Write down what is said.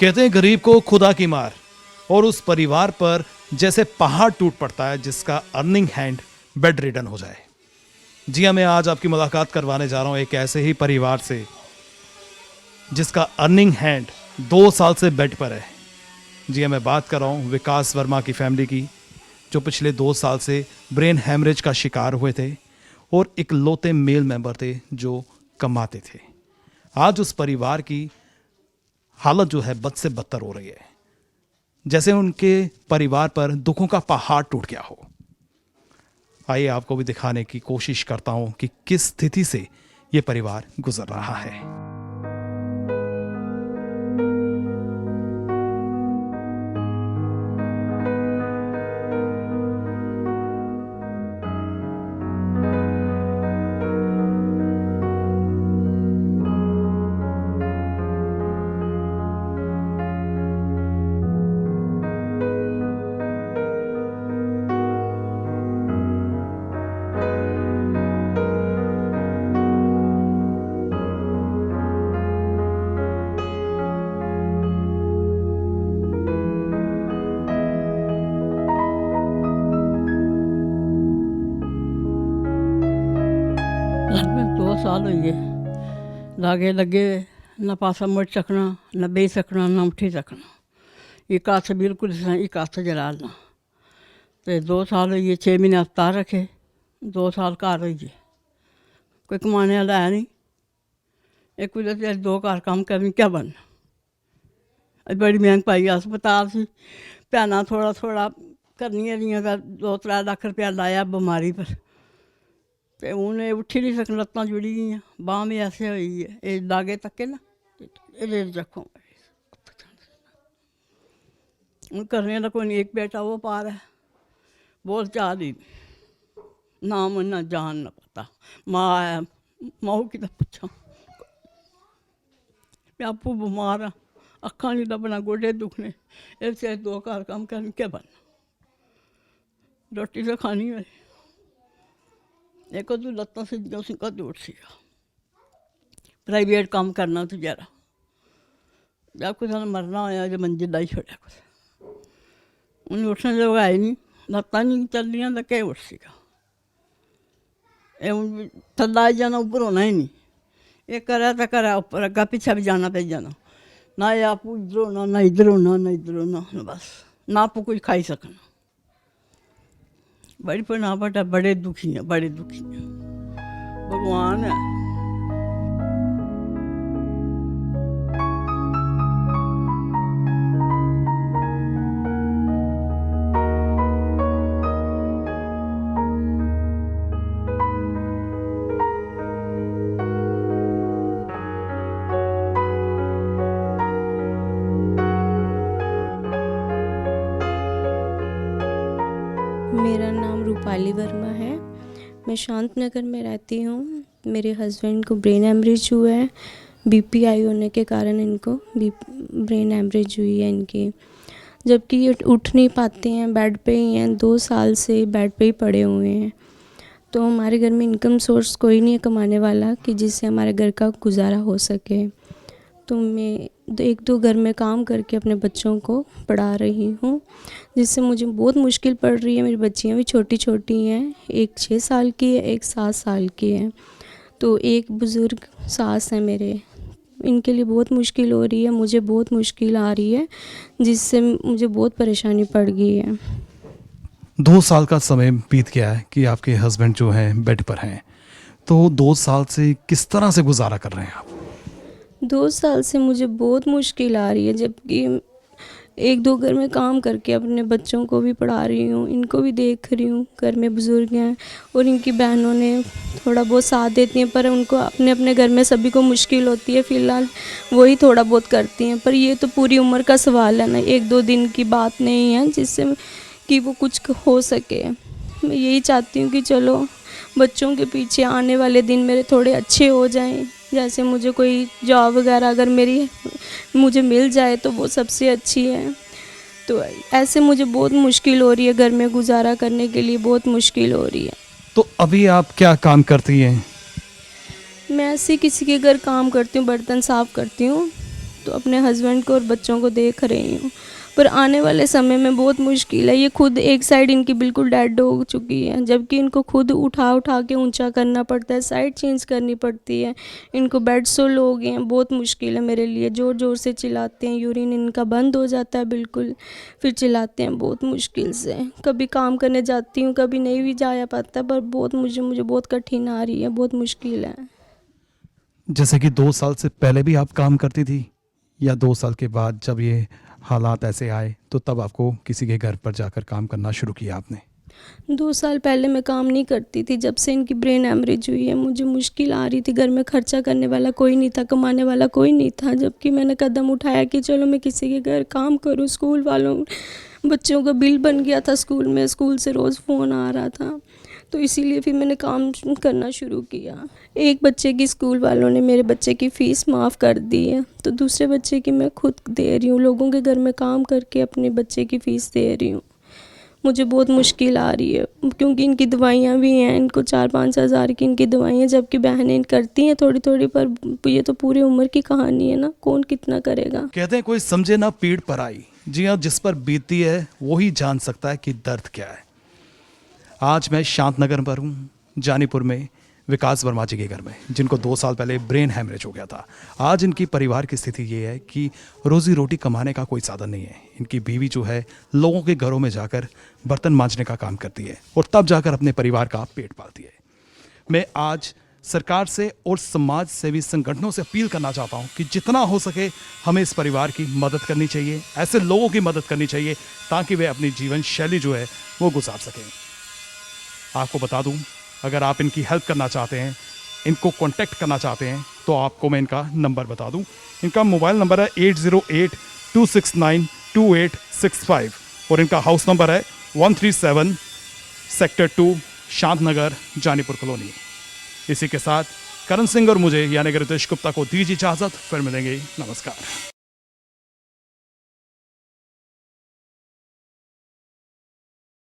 कहते हैं गरीब को खुदा की मार, और उस परिवार पर जैसे पहाड़ टूट पड़ता है जिसका अर्निंग हैंड बेड रिडन हो जाए। जी हाँ, मैं आज आपकी मुलाकात करवाने जा रहा हूं एक ऐसे ही परिवार से जिसका अर्निंग हैंड 2 साल से बेड पर है। जी हाँ, मैं बात कर रहा हूं विकास वर्मा की फैमिली की, जो पिछले 2 साल से ब्रेन हैमरेज का शिकार हुए थे और इकलौते मेल मेंबर थे जो कमाते थे। आज उस परिवार की हालत जो है बद से बदतर हो रही है, जैसे उनके परिवार पर दुखों का पहाड़ टूट गया हो। आइए आपको भी दिखाने की कोशिश करता हूं कि किस स्थिति से यह परिवार गुजर रहा है। लगभग 2 साल हुई है लागे लगे, ना पासा मुड़ सकना, ना बह सकना, ना उठी सकना। एक हाथ से बिल्कुल एक हाथ से जलालना। तो 2 साल हुई है, 6 महीने अस्पताल रखे, 2 साल घर हुई है। कोई कमाने वाला है नहीं। एक कुछ 2 घर काम करनी क्या बनना। बड़ी महंग पाई अस्पताल से, भैन थोड़ा थोड़ा करनिया दियाँ 2-3 लाख रुपया लाया बीमारी पर। तो हूँ ये उठी नहीं सकना, लत्तां जुड़ी गई, बांह भी ऐसे हुई है, ये लागे तके ना ये रखो। हूँ करने का कोई नहीं, एक बेटा वो पार है, बोल चाल ही नाम ना जान ना पता। माँ है, माँ कि पूछा, मैं आपू बीमार हाँ, अखा नहीं लभना, गोडे दुखने, ऐसे 2 घर काम करने क्या बनना। रोटी तो खानी है। एक तो लत्तां सीधियां सी कद उठ सी प्राइवेट काम करना तो जरा जब कुछ मरना होया जो मंजिल लाई छोड़ा कुछ उन्हें उठने लोग आए नहीं, लत्तां नहीं चल रही तो क्या उठ सीगा। थल्ला आई जाना, ऊपर होना ही नहीं। ये करा तो करा, ऊपर अग्गा पिछा भी जाना पे जाना, ना ये आप इधर होना, ना इधर होना, ना इधर होना, बस ना आप कुछ खाई सकना। बड़ी पना बटा बड़े दुखी हैं, बड़े दुखी हैं। भगवान है। मेरा नाम रूपाली वर्मा है। मैं शांत नगर में रहती हूँ। मेरे हस्बैंड को ब्रेन हेमरेज हुआ है। बीपी हाई होने के कारण इनको ब्रेन हेमरेज हुई है इनकी, जबकि ये उठ नहीं पाते हैं, बेड पे ही हैं, 2 साल से बेड पे ही पड़े हुए हैं। तो हमारे घर में इनकम सोर्स कोई नहीं है कमाने वाला कि जिससे हमारे घर का गुजारा हो सके। तो मैं 1-2 घर में काम करके अपने बच्चों को पढ़ा रही हूँ, जिससे मुझे बहुत मुश्किल पड़ रही है। मेरी बच्चियाँ भी छोटी छोटी हैं, एक 6 साल की है, एक 7 साल की है। तो एक बुज़ुर्ग सास है मेरे, इनके लिए बहुत मुश्किल हो रही है, मुझे बहुत मुश्किल आ रही है, जिससे मुझे बहुत परेशानी पड़ गई है। 2 साल का समय बीत गया है कि आपके हस्बैंड जो हैं बेड पर हैं, तो 2 साल से किस तरह से गुजारा कर रहे हैं आप? 2 साल से मुझे बहुत मुश्किल आ रही है, जबकि 1-2 घर में काम करके अपने बच्चों को भी पढ़ा रही हूँ, इनको भी देख रही हूँ। घर में बुज़ुर्ग हैं और इनकी बहनों ने थोड़ा बहुत साथ देती हैं, पर उनको अपने अपने घर में सभी को मुश्किल होती है, फ़िलहाल वही थोड़ा बहुत करती हैं। पर ये तो पूरी उम्र का सवाल है ना, 1-2 दिन की बात नहीं है जिससे कि वो कुछ हो सके। मैं यही चाहती हूँ कि चलो बच्चों के पीछे आने वाले दिन मेरे थोड़े अच्छे हो जाएं। जैसे मुझे कोई जॉब वगैरह अगर मुझे मिल जाए तो वो सबसे अच्छी है। तो ऐसे मुझे बहुत मुश्किल हो रही है, घर में गुजारा करने के लिए बहुत मुश्किल हो रही है। तो अभी आप क्या काम करती हैं? मैं ऐसे किसी के घर काम करती हूँ, बर्तन साफ़ करती हूँ, तो अपने हस्बैंड को और बच्चों को देख रही हूँ। पर आने वाले समय में बहुत मुश्किल है। ये खुद एक साइड इनकी बिल्कुल डेड हो चुकी है, जबकि इनको खुद उठा उठा के ऊंचा करना पड़ता है, साइड चेंज करनी पड़ती है। इनको बेड सोल हो गए हैं, बहुत मुश्किल है मेरे लिए। ज़ोर ज़ोर से चिल्लाते हैं, यूरिन इनका बंद हो जाता है बिल्कुल, फिर चिल्लाते हैं बहुत मुश्किल से। कभी काम करने जाती हूँ, कभी नहीं भी जाया पाता, पर बहुत मुझे बहुत कठिन आ रही है, बहुत मुश्किल है। जैसे कि 2 साल से पहले भी आप काम करती थी, या 2 साल के बाद जब ये हालात ऐसे आए तो तब आपको किसी के घर पर जाकर काम करना शुरू किया आपने? 2 साल पहले मैं काम नहीं करती थी। जब से इनकी ब्रेन हेमरेज हुई है मुझे मुश्किल आ रही थी। घर में खर्चा करने वाला कोई नहीं था, कमाने वाला कोई नहीं था। जबकि मैंने कदम उठाया कि चलो मैं किसी के घर काम करूं। स्कूल वालों, बच्चों का बिल बन गया था स्कूल में, स्कूल से रोज़ फ़ोन आ रहा था, तो इसीलिए फिर मैंने काम करना शुरू किया। एक बच्चे की स्कूल वालों ने मेरे बच्चे की फ़ीस माफ़ कर दी है, तो दूसरे बच्चे की मैं खुद दे रही हूँ। लोगों के घर में काम करके अपने बच्चे की फ़ीस दे रही हूँ। मुझे बहुत मुश्किल आ रही है, क्योंकि इनकी दवाइयाँ भी हैं, इनको 4-5 हज़ार की इनकी दवाइयाँ, जबकि बहनें करती हैं थोड़ी थोड़ी, पर ये तो पूरी उम्र की कहानी है ना, कौन कितना करेगा। कहते हैं कोई समझे ना पीड़ पर आई। जी हाँ, जिस पर बीती है वो ही जान सकता है कि दर्द क्या है। आज मैं शांतनगर पर हूँ, जानीपुर में, विकास वर्मा जी के घर में, जिनको 2 साल पहले ब्रेन हैमरेज हो गया था। आज इनकी परिवार की स्थिति ये है कि रोजी रोटी कमाने का कोई साधन नहीं है। इनकी बीवी जो है लोगों के घरों में जाकर बर्तन मांजने का काम करती है और तब जाकर अपने परिवार का पेट पालती है। मैं आज सरकार से और समाज सेवी संगठनों से अपील करना चाहता हूं कि जितना हो सके हमें इस परिवार की मदद करनी चाहिए, ऐसे लोगों की मदद करनी चाहिए ताकि वे अपनी जीवन शैली जो है वो गुजार सकें। आपको बता दूं, अगर आप इनकी हेल्प करना चाहते हैं, इनको कांटेक्ट करना चाहते हैं, तो आपको मैं इनका नंबर बता दूं। इनका मोबाइल नंबर है 8082692865 और इनका हाउस नंबर है 137 सेक्टर 2 शांतनगर, जानीपुर कॉलोनी। इसी के साथ करण सिंह और मुझे यानी कि रितेश गुप्ता को दीजिए इजाजत, फिर मिलेंगे। नमस्कार।